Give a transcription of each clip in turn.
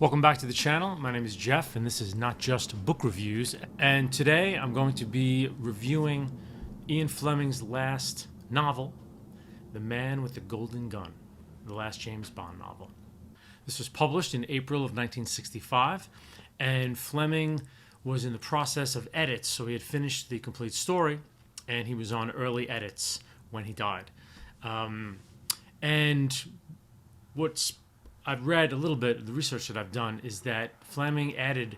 Welcome back to the channel. My name is Jeff, and this is Not Just Book Reviews. And today I'm going to be reviewing Ian Fleming's last novel, The Man with the Golden Gun, the last James Bond novel. This was published in April of 1965, and Fleming was in the process of edits, so he had finished the complete story, and he was on early edits when he died. And what's I've read a little bit, the research that I've done is that Fleming added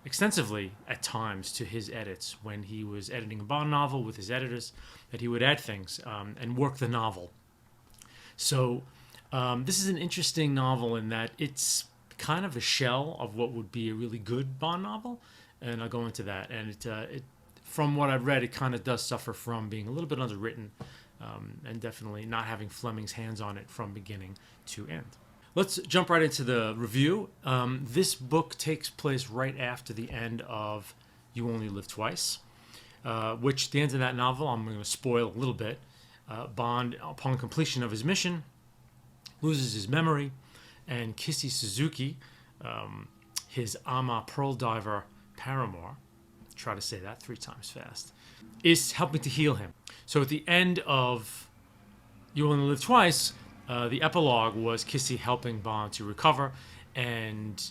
extensively at times to his edits when he was editing a Bond novel with his editors, that he would add things and work the novel. So this is an interesting novel in that it's kind of a shell of what would be a really good Bond novel, and I'll go into that. And it from what I've read, it kind of does suffer from being a little bit underwritten and definitely not having Fleming's hands on it from beginning to end. Let's jump right into the review. This book takes place right after the end of You Only Live Twice, which at the end of that novel, I'm going to spoil a little bit. Bond, upon completion of his mission, loses his memory, and Kissy Suzuki, his Ama Pearl Diver paramour, try to say that 3 times fast, is helping to heal him. So at the end of You Only Live Twice, the epilogue was Kissy helping Bond to recover and,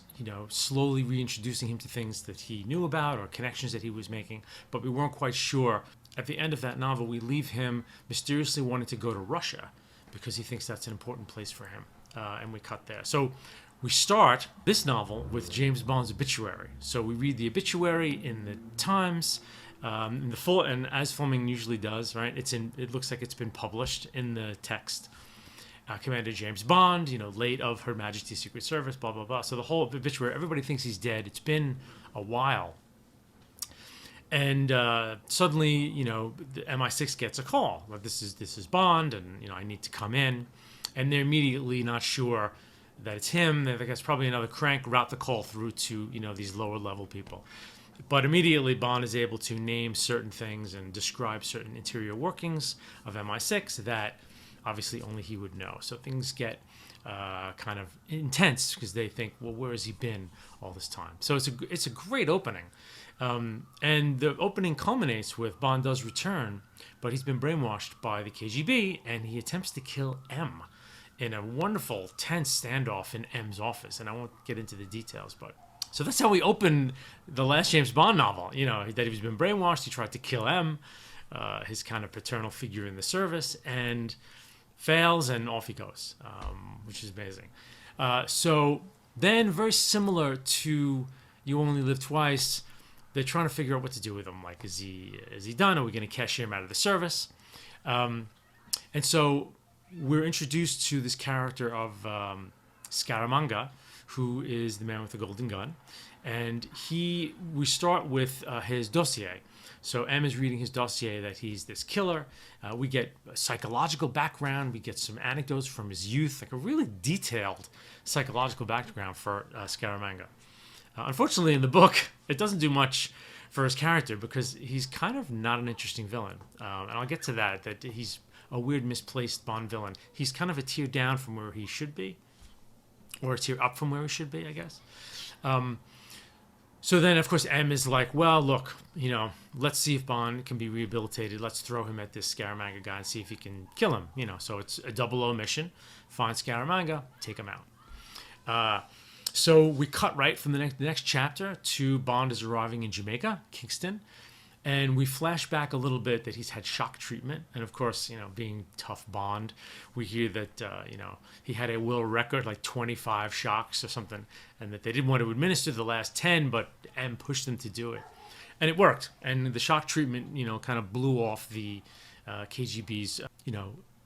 slowly reintroducing him to things that he knew about or connections that he was making, but we weren't quite sure. At the end of that novel, we leave him mysteriously wanting to go to Russia because he thinks that's an important place for him, and we cut there. So we start this novel with James Bond's obituary. So we read the obituary in the Times, in the full, and as Fleming usually does, right? It looks like it's been published in the text. Commander James Bond, late of Her Majesty's Secret Service, blah, blah, blah. So the whole obituary, everybody thinks he's dead. It's been a while. And suddenly, the MI6 gets a call. Like, this is Bond, and, I need to come in. And they're immediately not sure that it's him. They think it's probably another crank, route the call through to, these lower level people. But immediately Bond is able to name certain things and describe certain interior workings of MI6 that obviously only he would know. So things get kind of intense because they think, well, where has he been all this time? So it's a great opening. And the opening culminates with Bond does return, but he's been brainwashed by the KGB, and he attempts to kill M in a wonderful, tense standoff in M's office. And I won't get into the details, but so that's how we open the last James Bond novel. That he's been brainwashed. He tried to kill M, his kind of paternal figure in the service, and fails, and off he goes, which is amazing. So then, very similar to You Only Live Twice, they're trying to figure out what to do with him. Like, is he done? Are we going to cash him out of the service? And so we're introduced to this character of Scaramanga, who is the man with the golden gun. And we start with his dossier. So M is reading his dossier that he's this killer. We get a psychological background. We get some anecdotes from his youth, like a really detailed psychological background for Scaramanga. Unfortunately, in the book, it doesn't do much for his character because he's kind of not an interesting villain. And I'll get to that he's a weird, misplaced Bond villain. He's kind of a tier down from where he should be, or a tier up from where he should be, I guess. So then, of course, M is like, well, look, let's see if Bond can be rehabilitated. Let's throw him at this Scaramanga guy and see if he can kill him. So it's a 00 mission. Find Scaramanga, take him out. So we cut right from the next chapter to Bond is arriving in Jamaica, Kingston. And we flash back a little bit that he's had shock treatment. And of course, being tough Bond, we hear that, he had a world record, like 25 shocks or something, and that they didn't want to administer the last 10, but M pushed them to do it. And it worked. And the shock treatment, kind of blew off the KGB's,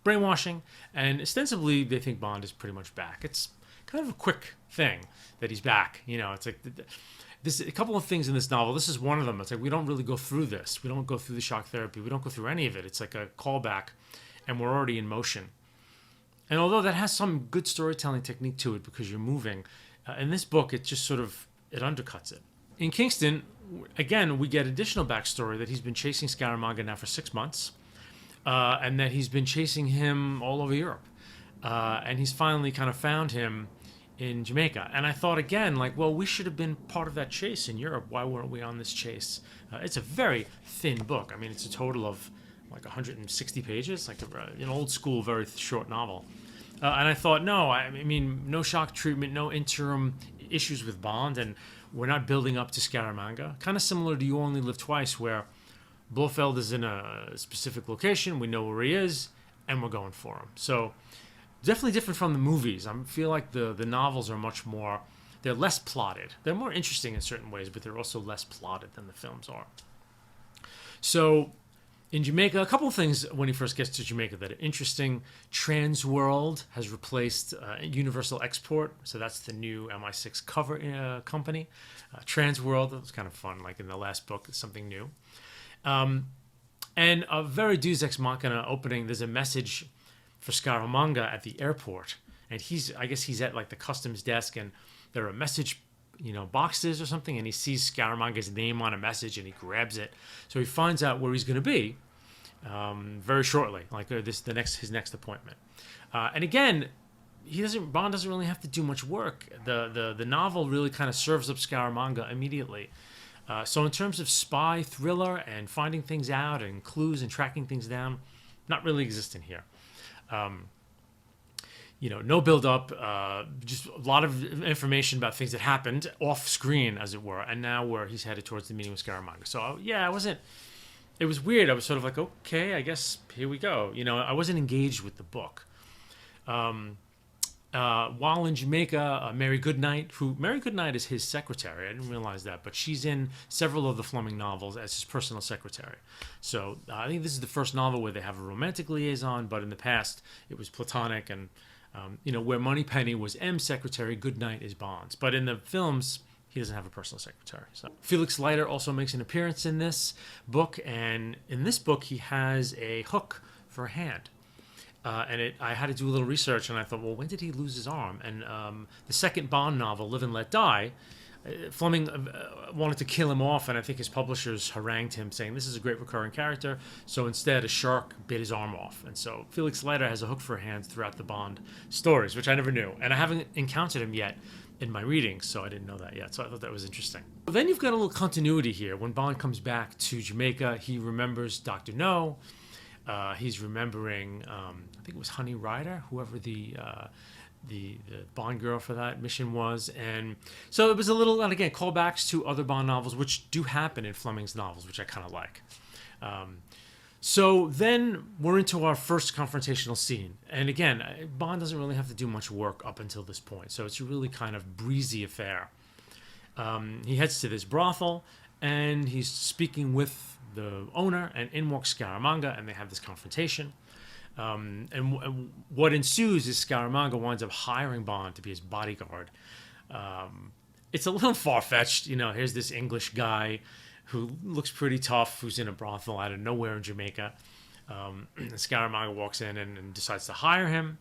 brainwashing. And ostensibly, they think Bond is pretty much back. It's kind of a quick thing that he's back. It's like... a couple of things in this novel. This is one of them. It's like we don't really go through this. We don't go through the shock therapy. We don't go through any of it. It's like a callback, and we're already in motion. And although that has some good storytelling technique to it because you're moving, in this book, it just it undercuts it. In Kingston, again, we get additional backstory that he's been chasing Scaramanga now for 6 months, and that he's been chasing him all over Europe. And he's finally kind of found him in Jamaica. And I thought again, like, well, we should have been part of that chase in Europe. Why weren't we on this chase? It's a very thin book. I mean, it's a total of like 160 pages, like an old school, very short novel. And I thought, no, I mean, no shock treatment, no interim issues with Bond, and we're not building up to Scaramanga. Kind of similar to You Only Live Twice, where Blofeld is in a specific location, we know where he is, and we're going for him. So definitely different from the movies. I feel like the novels are much more, they're less plotted. They're more interesting in certain ways, but they're also less plotted than the films are. So in Jamaica, a couple of things when he first gets to Jamaica that are interesting. Transworld has replaced Universal Export, so that's the new MI6 cover company. Transworld, that was kind of fun, like in the last book, something new. And a very Deus Ex Machina opening, there's a message for Scaramanga at the airport, and I guess he's at like the customs desk, and there are message boxes or something, and he sees Scaramanga's name on a message, and he grabs it. So he finds out where he's going to be very shortly, like his next appointment. And again, Bond doesn't really have to do much work. The novel really kind of serves up Scaramanga immediately. So in terms of spy thriller and finding things out and clues and tracking things down, not really existent here. No build-up, just a lot of information about things that happened off-screen, as it were, and now where he's headed towards the meeting with Scaramanga. So, yeah, it was weird. I was sort of like, okay, I guess here we go. I wasn't engaged with the book. While in Jamaica, Mary Goodnight is his secretary. I didn't realize that, but she's in several of the Fleming novels as his personal secretary. So I think this is the first novel where they have a romantic liaison, but in the past it was platonic, and where Moneypenny was M's secretary, Goodnight is Bond's. But in the films, he doesn't have a personal secretary. So Felix Leiter also makes an appearance in this book, and in this book he has a hook for a hand. I had to do a little research, and I thought, well, when did he lose his arm? And the second Bond novel, Live and Let Die, Fleming wanted to kill him off, and I think his publishers harangued him, saying this is a great recurring character. So instead, a shark bit his arm off. And so Felix Leiter has a hook for hands throughout the Bond stories, which I never knew. And I haven't encountered him yet in my readings, so I didn't know that yet. So I thought that was interesting. But then you've got a little continuity here. When Bond comes back to Jamaica, he remembers Dr. No. He's remembering, I think it was Honey Rider, whoever the Bond girl for that mission was. And so it was a little, and again, callbacks to other Bond novels, which do happen in Fleming's novels, which I kind of like. So then we're into our first confrontational scene. And again, Bond doesn't really have to do much work up until this point. So it's a really kind of breezy affair. He heads to this brothel, and he's speaking with the owner, and in walks Scaramanga, and they have this confrontation. And what ensues is Scaramanga winds up hiring Bond to be his bodyguard. It's a little far-fetched. Here's this English guy who looks pretty tough, who's in a brothel out of nowhere in Jamaica. Scaramanga walks in and decides to hire him.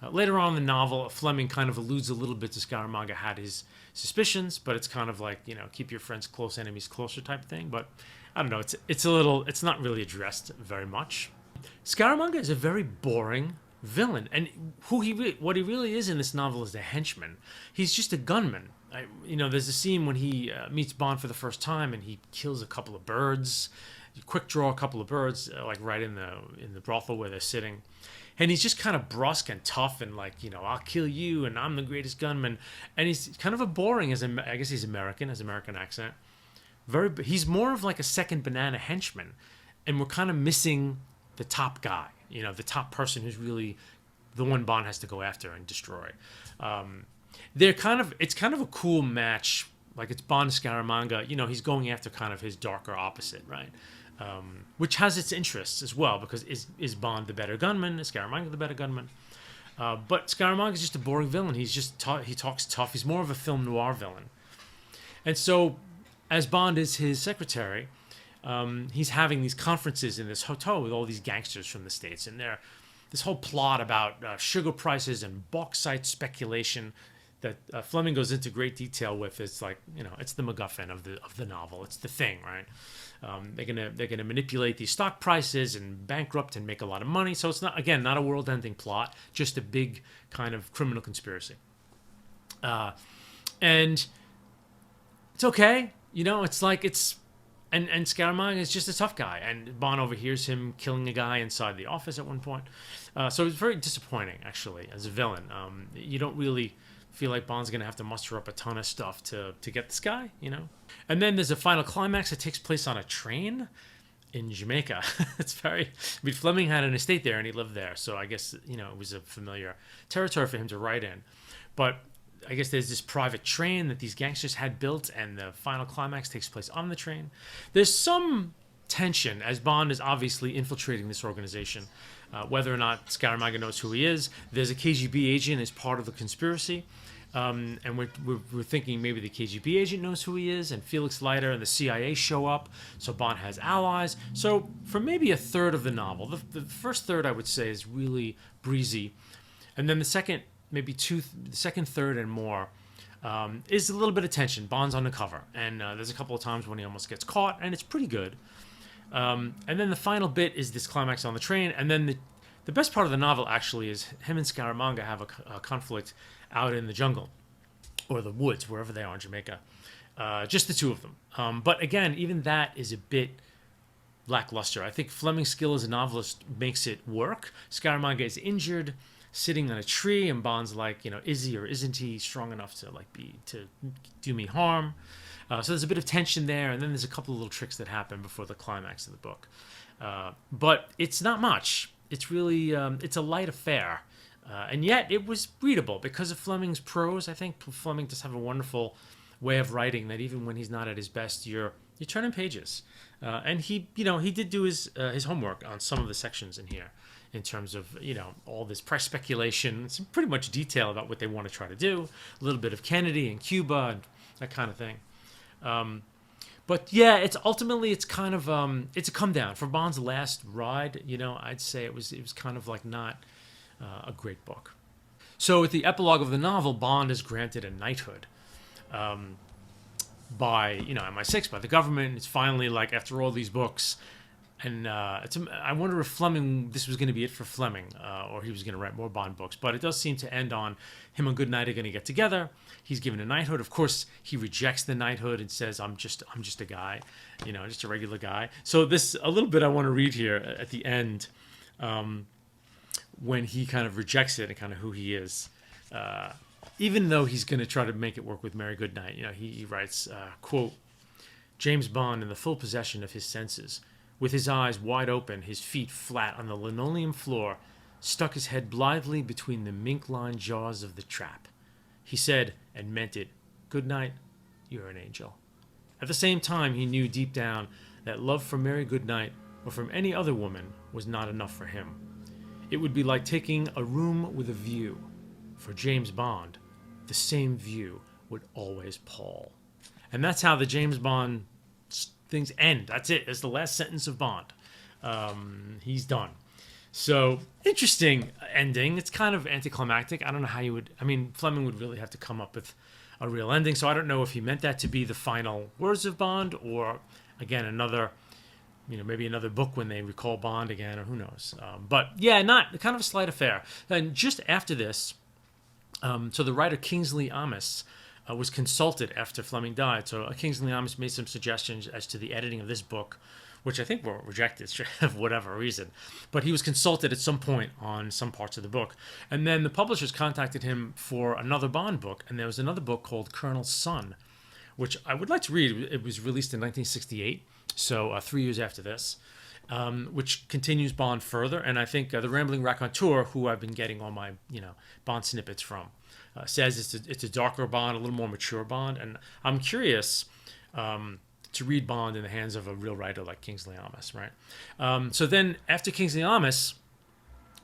Later on in the novel, Fleming kind of alludes a little bit to Scaramanga had his suspicions, but it's kind of like, keep your friends close, enemies closer type thing. But I don't know, it's not really addressed very much. Scaramanga is a very boring villain, and what he really is in this novel is a henchman. He's just a gunman. There's a scene when he meets Bond for the first time, and he kills a couple of birds. You quick draw a couple of birds, like right in the brothel where they're sitting, and he's just kind of brusque and tough, and like, I'll kill you, and I'm the greatest gunman. And he's kind of a boring, I guess he's American, has American accent. He's more of like a second banana henchman, and we're kind of missing the top guy, the top person who's really the one Bond has to go after and destroy. It's kind of a cool match. Like, it's Bond and Scaramanga. He's going after kind of his darker opposite, right? Which has its interests as well, because is Bond the better gunman? Is Scaramanga the better gunman? But Scaramanga is just a boring villain. He talks tough. He's more of a film noir villain. And so, as Bond is his secretary, he's having these conferences in this hotel with all these gangsters from the States, and this whole plot about sugar prices and bauxite speculation that Fleming goes into great detail with. It's like, it's the MacGuffin of the novel. It's the thing, right? They're gonna manipulate these stock prices and bankrupt and make a lot of money. So it's not a world-ending plot, just a big kind of criminal conspiracy. And it's okay. It's like and Scaramanga is just a tough guy, and Bond overhears him killing a guy inside the office at one point. So it's very disappointing, actually, as a villain. You don't really feel like Bond's going to have to muster up a ton of stuff to get this guy, And then there's a final climax that takes place on a train in Jamaica. Fleming had an estate there and he lived there, so I guess, it was a familiar territory for him to write in. But I guess there's this private train that these gangsters had built, and the final climax takes place on the train. There's some tension as Bond is obviously infiltrating this organization. Whether or not Scaramanga knows who he is, there's a KGB agent as part of the conspiracy. And we're thinking maybe the KGB agent knows who he is, and Felix Leiter and the CIA show up, so Bond has allies. So for maybe a third of the novel, the first third I would say is really breezy, and then the second, the second third and more, is a little bit of tension. Bond's on the cover, and there's a couple of times when he almost gets caught, and it's pretty good. And then the final bit is this climax on the train, and then the best part of the novel actually is him and Scaramanga have a conflict out in the jungle or the woods, wherever they are in Jamaica. Just the two of them. But again, even that is a bit lackluster. I think Fleming's skill as a novelist makes it work. Scaramanga is injured, sitting on a tree, and Bond's like, is he or isn't he strong enough to do me harm? So there's a bit of tension there, and then there's a couple of little tricks that happen before the climax of the book. But it's not much. It's really it's a light affair. And yet it was readable because of Fleming's prose. I think Fleming does have a wonderful way of writing that even when he's not at his best, you're turning pages. And he did do his homework on some of the sections in here in terms of, all this press speculation, some pretty much detail about what they want to try to do, a little bit of Kennedy and Cuba and that kind of thing. But yeah, it's kind of it's a come down for Bond's last ride. I'd say it was kind of like not a great book. So at the epilogue of the novel, Bond is granted a knighthood by MI6, by the government. It's finally like after all these books, and I wonder if this was going to be it for Fleming, or he was going to write more Bond books. But it does seem to end on him and Goodnight are going to get together. He's given a knighthood. Of course, he rejects the knighthood and says, "I'm just a guy, just a regular guy." So this a little bit I want to read here at the end. When he kind of rejects it and kind of who he is, even though he's going to try to make it work with Mary Goodnight. He writes, quote, James Bond in the full possession of his senses, with his eyes wide open, his feet flat on the linoleum floor, stuck his head blithely between the mink-lined jaws of the trap. He said, and meant it, "Goodnight, you're an angel." At the same time, he knew deep down that love from Mary Goodnight or from any other woman was not enough for him. It would be like taking a room with a view. For James Bond, the same view would always pall. And that's how the James Bond things end. That's it. That's the last sentence of Bond. He's done. So, interesting ending. It's kind of anticlimactic. I don't know how you would... Fleming would really have to come up with a real ending, so I don't know if he meant that to be the final words of Bond, or, again, maybe another book when they recall Bond again, or who knows. But yeah, not kind of a slight affair. And just after this, so the writer Kingsley Amis was consulted after Fleming died. So Kingsley Amis made some suggestions as to the editing of this book, which I think were rejected for whatever reason. But he was consulted at some point on some parts of the book. And then the publishers contacted him for another Bond book, and there was another book called Colonel's Son, which I would like to read. It was released in 1968. So 3 years after this, which continues Bond further. And I think the Rambling Raconteur, who I've been getting all my Bond snippets from, says it's a darker Bond, a little more mature Bond. And I'm curious to read Bond in the hands of a real writer like Kingsley Amis, right? So then after Kingsley Amis,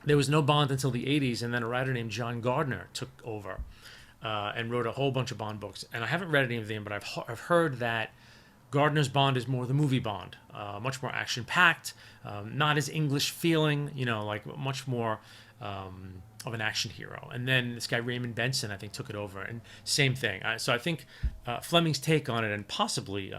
there was no Bond until the 80s, and then a writer named John Gardner took over and wrote a whole bunch of Bond books. And I haven't read any of them, but I've heard that Gardner's Bond is more the movie Bond, much more action-packed, not as English feeling, like much more of an action hero. And then this guy Raymond Benson, I think, took it over, and same thing. So I think Fleming's take on it, and possibly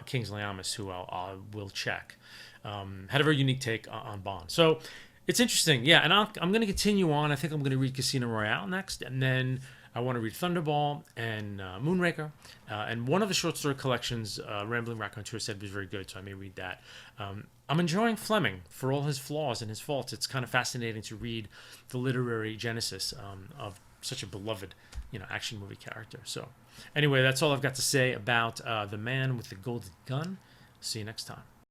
Kingsley Amis, who I will check, had a very unique take on Bond. So it's interesting, yeah. And I'm going to continue on. I think I'm going to read Casino Royale next, and then I want to read Thunderball and Moonraker, and one of the short story collections, Rambling Raconteur, said was very good, so I may read that. I'm enjoying Fleming for all his flaws and his faults. It's kind of fascinating to read the literary genesis of such a beloved, action movie character. So, anyway, that's all I've got to say about The Man with the Golden Gun. See you next time.